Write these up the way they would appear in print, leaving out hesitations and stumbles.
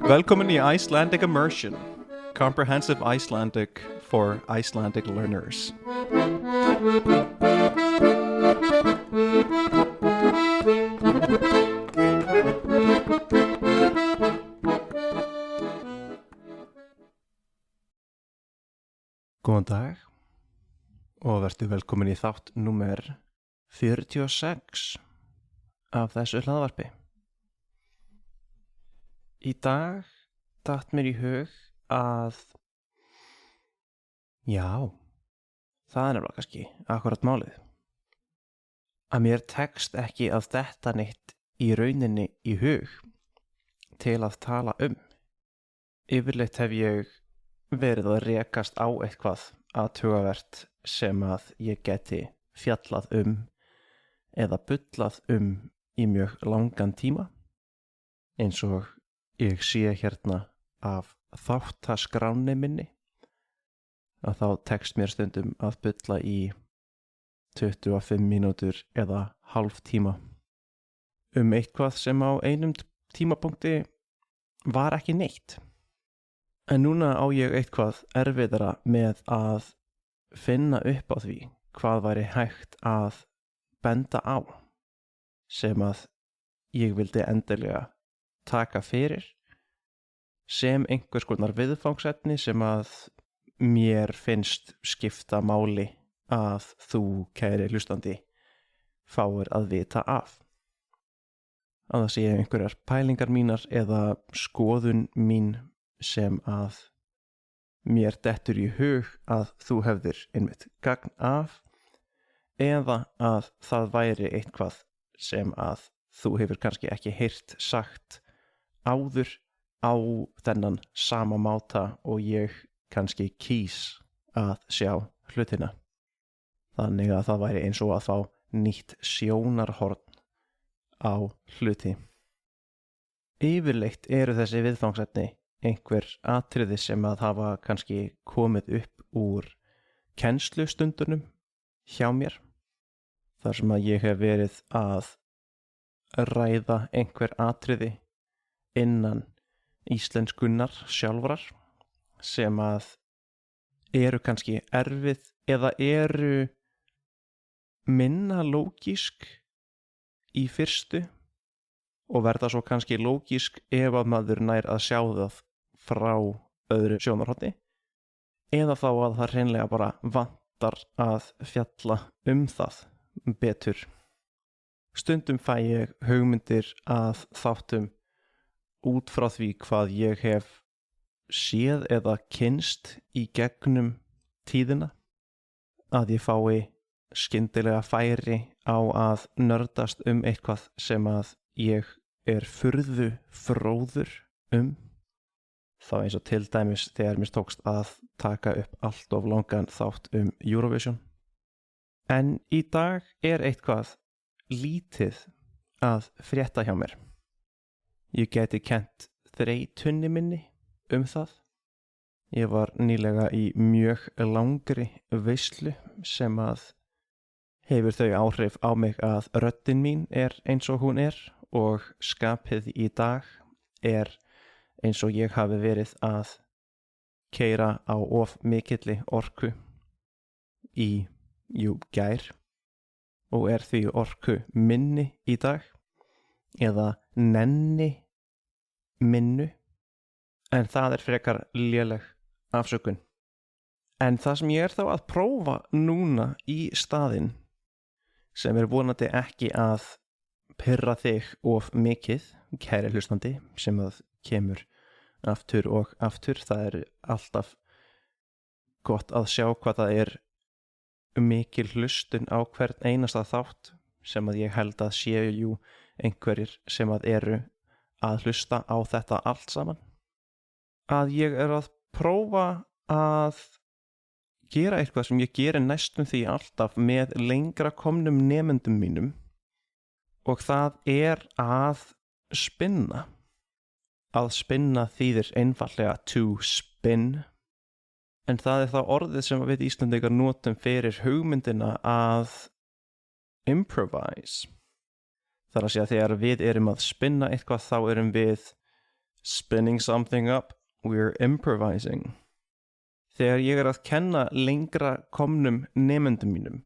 Velkomin í Icelandic Immersion, comprehensive Icelandic for Icelandic learners. Góðan dag og vertu velkomin í þátt númer 46 af þessu hlaðvarpi. Í dag datt mér í hug að, það er nefnilega kannski akkurat málið. Að mér tekst ekki að detta neitt í rauninni í hug til að tala um. Yfirleitt hef ég verið að rekast á eitthvað athugavert sem að ég geti fjallað eða bullað í mjög langan tíma, eins og ég sé hérna af þáttaskránni minni, að þá tekst mér stundum að bulla í 25 mínútur eða hálftíma eitthvað sem á einum tímapunkti var ekki neitt. En núna á ég eitthvað erfiðara með að finna upp á því hvað væri hægt að benda á sem að ég vildi endilega taka fyrir sem einhvers konar viðfangsefni sem að mér finnst skipta máli að þú, kæri hlustandi, fáir að vita af. Að það sé einhverjar pælingar mínar eða skoðun mín sem að mér dettur í hug að þú hefðir einmitt gagn af, eða að það væri eitthvað sem að þú hefur kannski ekki heyrt sagt áður á þennan sama máta og ég kannski kýs að sjá hlutina. Þannig að það væri eins og að fá nýtt sjónarhorn á hluti. Yfirleitt eru þessi viðfangsefni einhver atriði sem að hafa kannski komið upp úr kennslustundunum hjá mér, þar sem að ég hef verið að ræða einhver atriði innan íslenskunnar sjálfrar sem að eru kannski erfið eða eru minna lógísk í fyrstu og verða svo kannski lógísk ef að maður nær að sjá það frá öðru sjónarhorni, eða þá að það hreinlega bara vantar að fjalla það betur. Stundum fæ ég hugmyndir að þáttum út frá því hvað ég hef séð eða kynnst í gegnum tíðina, að ég fái skyndilega færi á að nördast eitthvað sem að ég er furðu fróður þá eins og til dæmis þegar mér tókst að taka upp allt of langan þátt Eurovision. En í dag er eitthvað lítið að frétta hjá mér. Ég geti kennt þreytunni minni það. Ég var nýlega í mjög langri veislu sem að hefur þau áhrif á mig að röddin mín er eins og hún er og skapið í dag er eins og ég hafi verið að keyra á of mikilli orku í gær og er því orku minni í dag eða nenni minnu, en það er frekar léleg afsökun. En það sem ég er þá að prófa núna í staðinn, sem er vonandi ekki að pirra þig of mikið, kæri hlustandi, sem að kemur aftur og aftur. Það er alltaf gott að sjá hvað það er mikil hlustun á hvern einasta þátt, sem að ég held að séu einhverjir sem að eru að hlusta á þetta allt saman. Að ég er að prófa að gera eitthvað sem ég geri næstum því alltaf með lengra komnum nemendum mínum, og það er að spinna. Að spinna þýðir einfallega to spin, en það er það orðið sem við Íslendingar notum fyrir hugmyndina að improvise. Þar að segja þegar við erum að spinna eitthvað þá erum við spinning something up, we're improvising. Þegar ég að kenna lengra komnum nemendum mínum,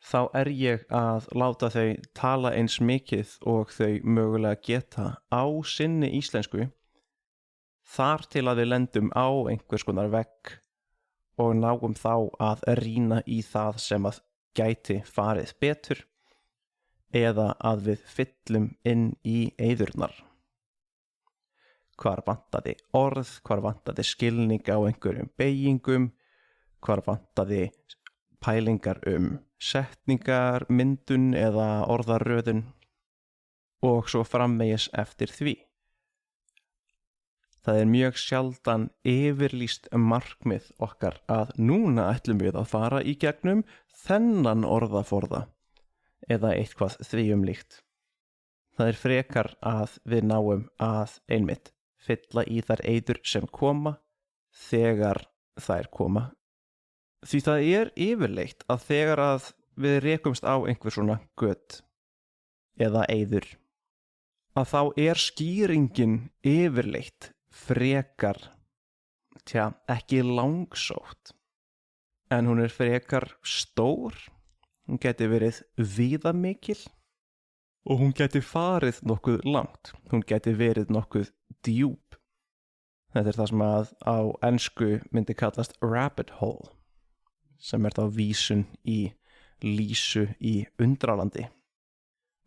þá ég að láta þau tala eins mikið og þau mögulega geta á sinni íslensku, þar til að við lendum á einhvers konar vegg og náum þá að rýna í það sem að gæti farið betur eða að við fyllum inn í eyðurnar. Hvar vantaði orð, hvar vantaði skilning á einhverjum beygingum, hvar vantaði pælingar setningar, myndun eða orðaröðun og svo framvegis eftir því. Það mjög sjaldan yfirlýst markmið okkar að núna ætlum við að fara í gegnum þennan orðaforða eða eitthvað því líkt. Það frekar að við náum að einmitt fylla í þær eyður sem koma þegar þær koma. Því það yfirleitt að þegar að við rekumst á einhver svona göt eða eyður, að þá skýringin yfirleitt frekar, ekki langsótt, en hún frekar stór, hún geti verið viðamikil og hún geti farið nokkuð langt, hún geti verið nokkuð djúp. Þetta það sem að á ensku myndi kallast rabbit hole, sem þá vísun í Lísu í Undralandi,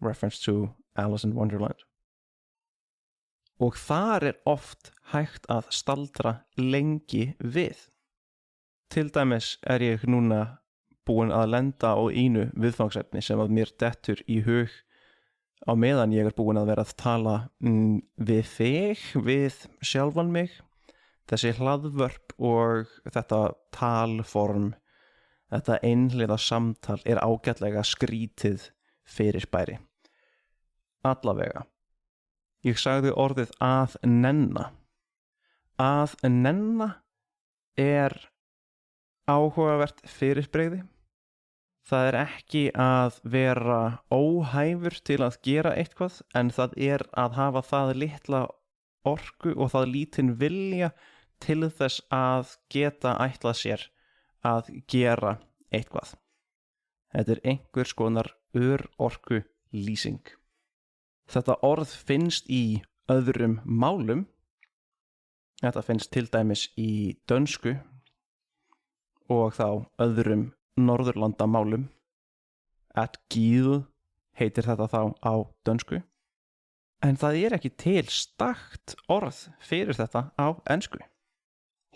reference to Alice in Wonderland. Og þar oft hægt að staldra lengi við. Til dæmis ég núna búin að lenda á einu viðfangsefni sem að mér dettur í hug á meðan ég búin að vera að tala við þig, við sjálfan mig. Þessi hlaðvörp og þetta talform, þetta einhliða samtal ágætlega skrítið fyrirbæri. Allavega. Ég sagði orðið að nenna. Að nenna áhugavert fyrirbrigði. Það ekki að vera óhæfur til að gera eitthvað, en það að hafa það litla orku og það lítinn vilja til þess að geta ætlað sér að gera eitthvað. Þetta einhvers konar örorku lýsing. Þetta orð finnst í öðrum málum. Þetta finnst til dæmis í dönsku og þá öðrum Norðurlandamálum. At gíðu heitir þetta þá á dönsku. En það ekki til stakt orð fyrir þetta á ensku.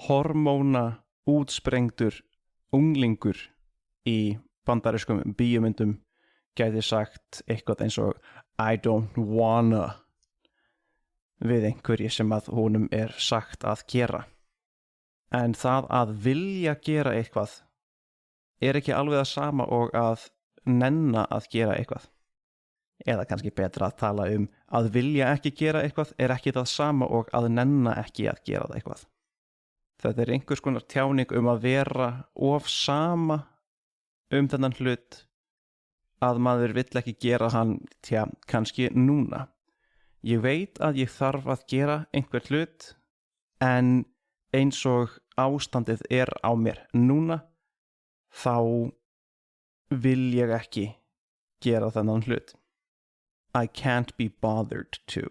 Hormóna útsprengdur unglingur í bandarískum bíómyndum gæti sagt eitthvað eins og I don't wanna við einhverju sem að honum sagt að gera. En það að vilja gera eitthvað ekki alveg það sama og að nenna að gera eitthvað. Eða kannski betra að tala að vilja ekki gera eitthvað ekki það sama og að nenna ekki að gera það eitthvað. Þetta einhvers konar tjáning að vera of sama þennan hlut að maður vill ekki gera hann kannski núna. Ég veit að ég þarf að gera einhver hlut en eins og ástandið á mér núna þá vil ég ekki gera þennan hlut. I can't be bothered to.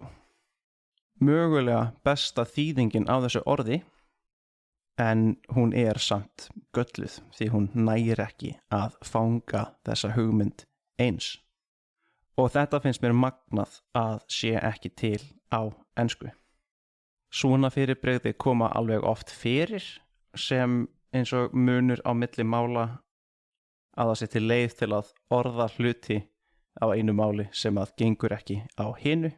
Mögulega besta þýðingin á þessu orði, en hún samt gölluð því hún nægir ekki að fanga þessa hugmynd eins. Og þetta finnst mér magnað að sé ekki til á ensku. Svona fyrirbrigði koma alveg oft fyrir sem eins og munur á milli mála að það sé til leið til að orða hluti á einu máli sem að gengur ekki á hinu.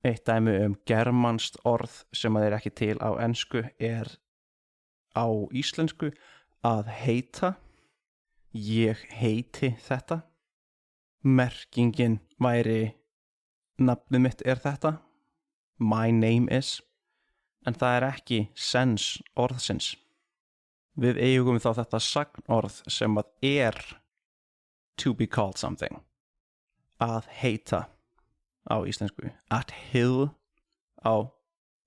Eitt dæmi germanskt orð sem að ekki til á ensku á íslensku að heita. Ég heiti þetta. Merkingin væri nafnið mitt þetta. My name is. En það ekki sens orðsins. Við eigum þá þetta sagnorð sem að to be called something. Að heita á íslensku. At hill á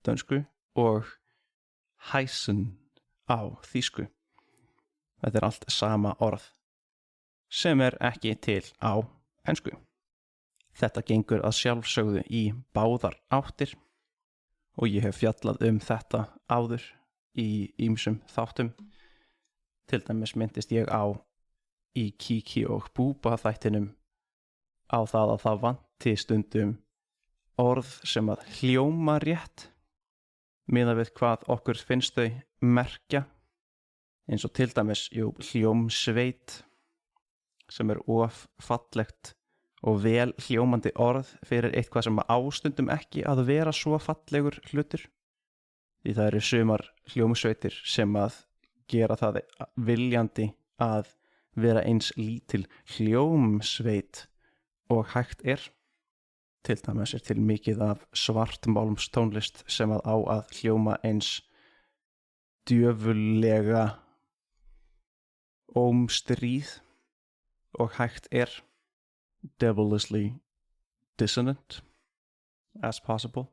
dönsku og heißen á þýsku. Þetta er allt sama orð sem er ekki til á ensku. Þetta gengur að sjálfsögðu í báðar áttir og ég hef fjallað þetta áður í ýmsum þáttum. Til dæmis myndist ég á í Kiki og Búba þættinum á það að það vanti stundum orð sem að hljóma rétt miðað við hvað okkur finnst þau merkja, eins og til dæmis hljómsveit sem er of fallegt og vel hljómandi orð fyrir eitthvað sem ástundum ekki að vera svo fallegur hlutur. Því það eru sumar hljómsveitir sem að gera það viljandi að vera eins lítil hljómsveit og hægt er. Til dæmis er til mikið af svartmálmstónlist sem að á að hljóma eins djöfullega ómstríð og hægt er, devilishly dissonant as possible.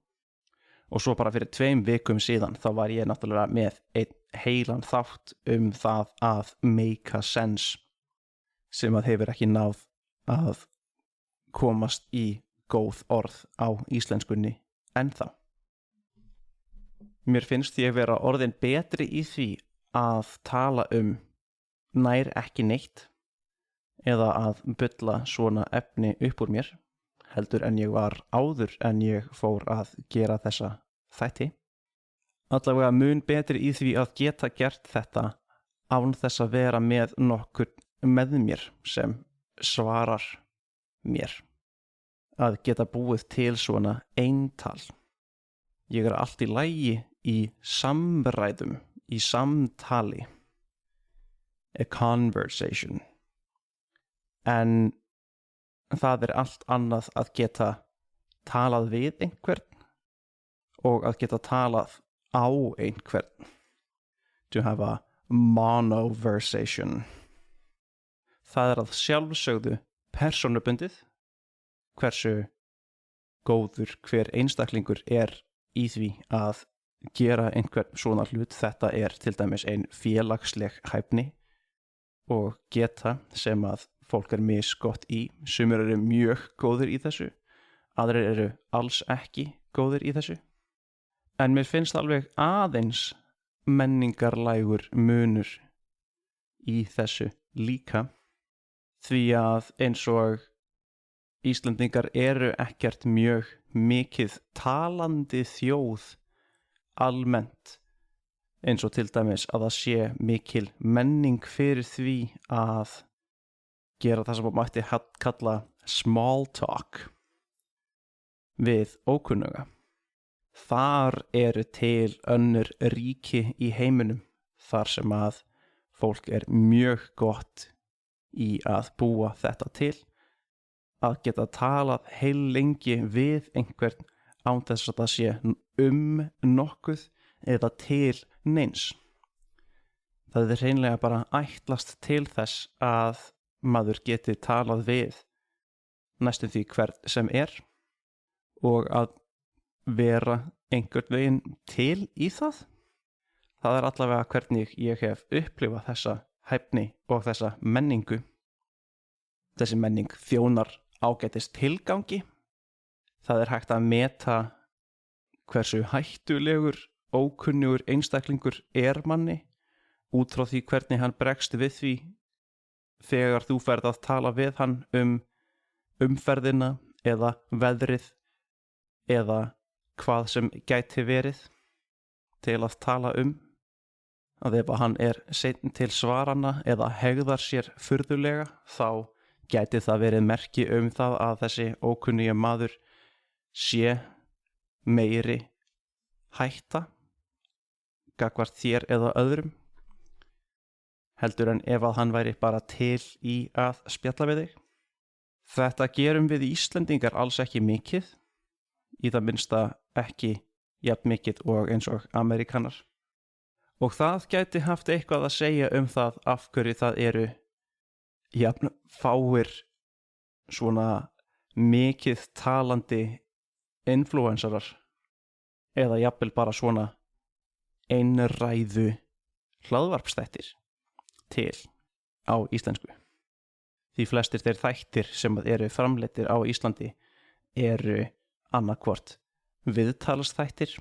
Og svo bara fyrir 2 vikum síðan þá var ég náttúrulega með einn heilan þátt það að make a sense sem að hefur ekki náð að komast í góð orð á íslenskunni ennþá. Mér finnst ég vera orðin betri í því að tala nær ekki neitt eða að bulla svona efni upp úr mér heldur en ég var áður en ég fór að gera þessa þætti. Allavega mun betri í því að geta gert þetta án þess að vera með nokkur með mér sem svarar mér. Að geta búið til svona eintal. Ég er allt í lagi í samræðum, í samtali. A conversation. En það er allt annað að geta talað við einhvern og að geta talað á einhvern. To have a monoversation. Það er að sjálfsögðu persónubundið hversu góður hver einstaklingur er í því að gera einhvern svona hlut. Þetta er til dæmis ein félagsleg hæfni og geta sem að fólk er misgott í. Sumir eru mjög góðir í þessu, aðrir eru alls ekki góðir í þessu. En mér finnst alveg aðeins menningarlægur munur í þessu líka, því að eins og Íslendingar eru ekkert mjög mikið talandi þjóð almennt, eins og til dæmis að það sé mikil menning fyrir því að gera það sem mætti kalla small talk við ókunnuga. Þar eru til önnur ríki í heiminum þar sem að fólk er mjög gott í að búa þetta til, að geta talað heil lengi við einhvern án þess að það sé nokkuð eða til neins. Það er hreinlega bara ætlast til þess að maður geti talað við næstum því hvern sem er og að vera einhvern veginn til í það. Það er allavega hvernig ég hef upplifað þessa hæfni og þessa menningu. Þessi menning þjónar ágætis tilgangi. Það er hægt að meta hversu hættulegur ókunnugur einstaklingur er manni út frá því hvernig hann bregst við því þegar þú ferð að tala við hann umferðina eða veðrið eða hvað sem gæti verið til að tala að ef hann er seinn til svarana eða hegðar sér furðulega þá gæti það verið merki það að þessi ókunnugi maður sé meiri hætta gagnvart þér eða öðrum heldur en ef að hann væri bara til í að spjalla við þig. Þetta gerum við Íslendingar alls ekki mikið, í það minnsta ekki jafn mikið og eins og Ameríkanar. Og það gæti haft eitthvað að segja það af hverju það eru jafn fáir svona mikið talandi influencerar eða jafnvel bara svona einræðu hlaðvarpsþættir til á íslensku. Því flestir þeir þættir sem eru framleiddir á Íslandi eru annarkvort viðtalsþættir,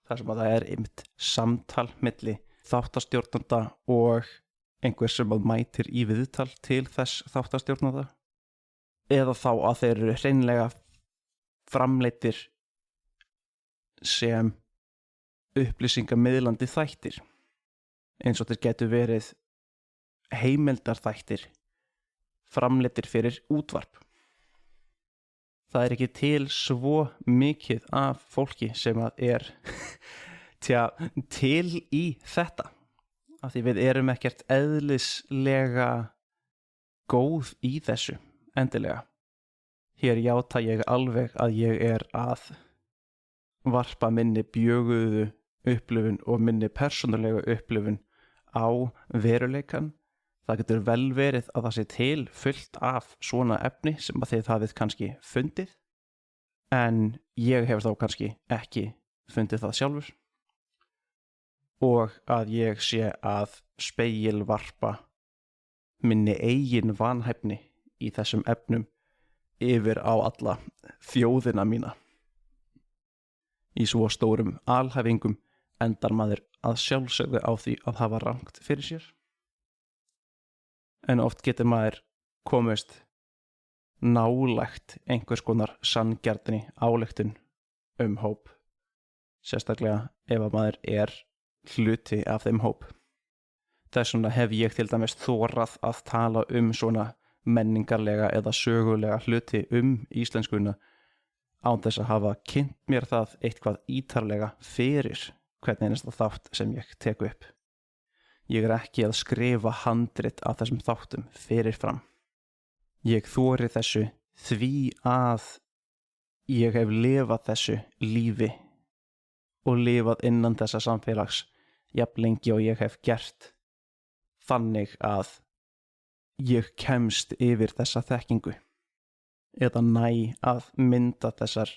þar sem að það einmitt samtal milli þáttastjórnanda og einhver sem að mætir í viðtal til þess þáttastjórnanda, eða þá að þeir eru hreinlega framleiddir sem upplýsingamiðlandi þættir, eins og þeir getur verið heimildarþættir framleiddir fyrir útvarp. Það er ekki til svo mikið af fólki sem að er til í þetta, af því við erum ekkert eðlislega góð í þessu endilega. Hér játa ég alveg að ég er að varpa minni bjöguðu upplifun og minni persónulega upplifun á veruleikan. Það getur vel verið að það sé til fullt af svona efni sem að þið hafið kannski fundið, en ég hef þá kannski ekki fundið það sjálfur, og að ég sé að spegilvarpa minni eigin vanhæfni í þessum efnum yfir á alla þjóðina mína. Í svo stórum alhæfingum endar maður að sjálfsögðu á því að hafa rangt fyrir sér. En oft getur maður komist nálægt einhvers konar sanngjarnri ályktun hóp, sérstaklega ef að maður er hluti af þeim hóp. Þess vegna hef ég til dæmis þorað að tala svona menningarlega eða sögulega hluti íslenskuna án þess að hafa kynnt mér það eitthvað ítarlega fyrir hvern einasta þátt sem ég tek upp. Ég er ekki að skrifa handrit af þessum þáttum fyrirfram. Ég þori þessu því að ég hef lifað þessu lífi og lifað innan þessa samfélags jafn lengi og ég hef gert, þannig að ég kemst yfir þessa þekkingu eða næ að mynda þessar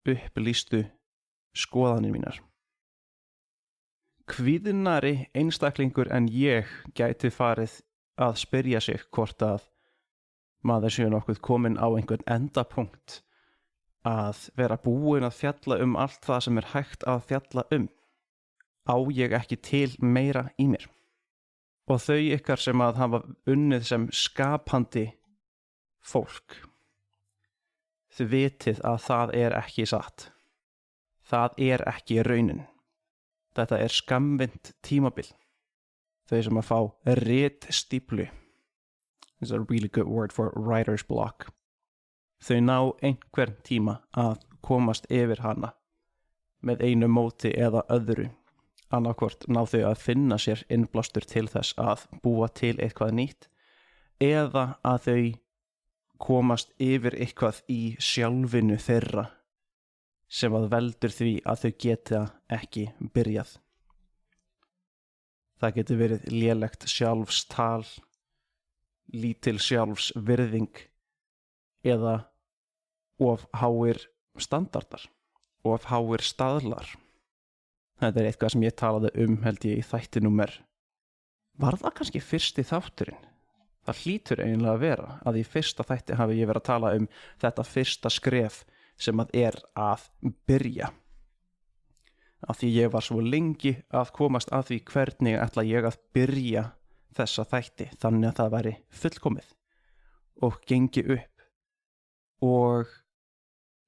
upplýstu skoðanir mínar. Kvíðnari einstaklingur en ég gæti farið að spyrja sig hvort að maður sé nokkuð kominn á einhvern endapunkt að vera búinn að fjalla allt það sem er hægt að fjalla á ég ekki til meira í mér. Og þau ykkar sem að hafa unnið sem skapandi fólk, þau vitið að það er ekki satt. Það er ekki raunin. Þetta er skammvinnt tímabil. Þau sem að fá ritstíflu, is a really good word for writer's block, þau ná einhvern tíma að komast yfir hana með einu móti eða öðru. Annarkvort ná þau að finna sér innblástur til þess að búa til eitthvað nýtt, eða að þau komast yfir eitthvað í sjálfinu þeirra sem að veldur því að þau geta ekki byrjað. Það getur verið lélegt sjálfstal, lítil sjálfsvirðing eða of háir standardar, of háir staðlar. Þetta er eitthvað sem ég talaði held ég í þætti númer. Var það kannski fyrsti þátturinn? Það hlýtur eiginlega að vera að í fyrsta þætti hafi ég verið að tala þetta fyrsta skref sem að er að byrja. Af því ég var svo lengi að komast að því hvernig ætla ég að byrja þessa þætti þannig að það væri fullkomið og gengi upp, og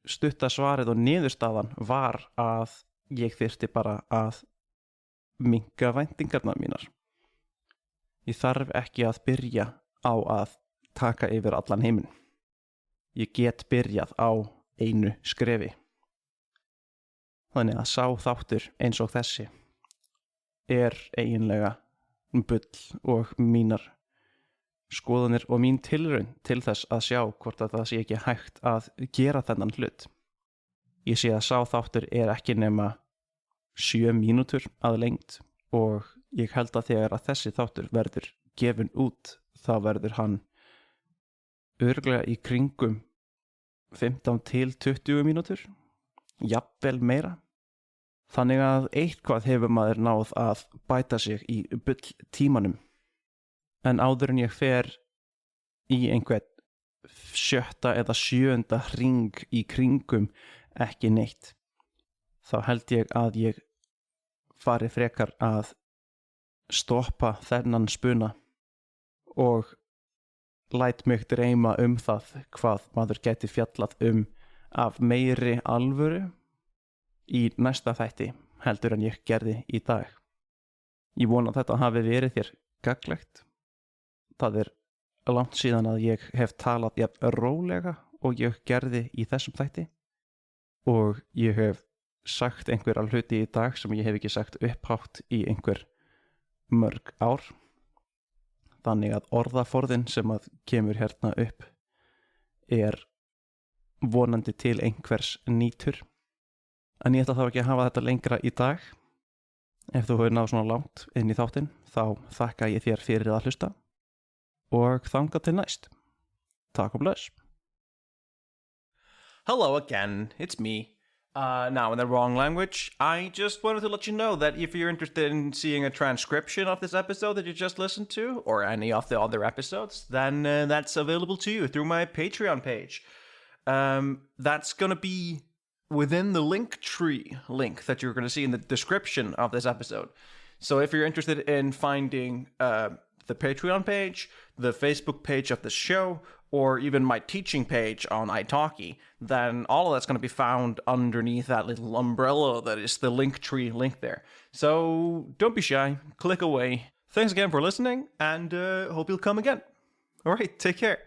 stutta svarið og niðurstaðan var að ég þyrfti bara að minnka væntingarnar mínar. Ég þarf ekki að byrja á að taka yfir allan heiminn. Ég get byrjað á einu skrefi. Þannig að sá þáttur eins og þessi er eiginlega bull og mínar skoðanir og mín tilraun til þess að sjá hvort að það sé ekki hægt að gera þennan hlut. Ég sé að sá þáttur er ekki nema 7 mínútur að lengd, og ég held að þegar að þessi þáttur verður gefinn út, þá verður hann örugglega í kringum 15 til 20 mínútur, jafnvel meira. Þannig að eitthvað hefur maður náð að bæta sig í bull tímanum. En áður en ég fer í einhvern 7. eða 7. hring í kringum ekki neitt, þá held ég að ég fari frekar að stoppa þennan spuna og læt mig dreyma það hvað maður geti fjallað af meiri alvöru í næsta þætti heldur en ég gerði í dag. Ég vona að þetta hafi verið þér gagnlegt. Það er langt síðan að ég hef talað jafn rólega og ég gerði í þessum þætti og ég hef sagt einhverja hluti í dag sem ég hef ekki sagt upphátt í einhver mörg ár. Þannig að orðaforðin sem að kemur hérna upp er vonandi til einhvers nýtur. En ég ætla þá ekki að hafa þetta lengra í dag. Ef þú hefur náð svona langt inn í þáttinn, þá þakka ég þér fyrir að hlusta og þangað til næst. Takk og bless. Hello again, it's me. Now in the wrong language. I just wanted to let you know that if you're interested in seeing a transcription of this episode that you just listened to, or any of the other episodes, then that's available to you through my Patreon page. That's gonna be within the Linktree link that you're going to see in the description of this episode. So if you're interested in finding the Patreon page, the Facebook page of the show, or even my teaching page on italki, then all of that's going to be found underneath that little umbrella that is the Linktree link there. So don't be shy, click away. Thanks again for listening, and hope you'll come again. All right, take care.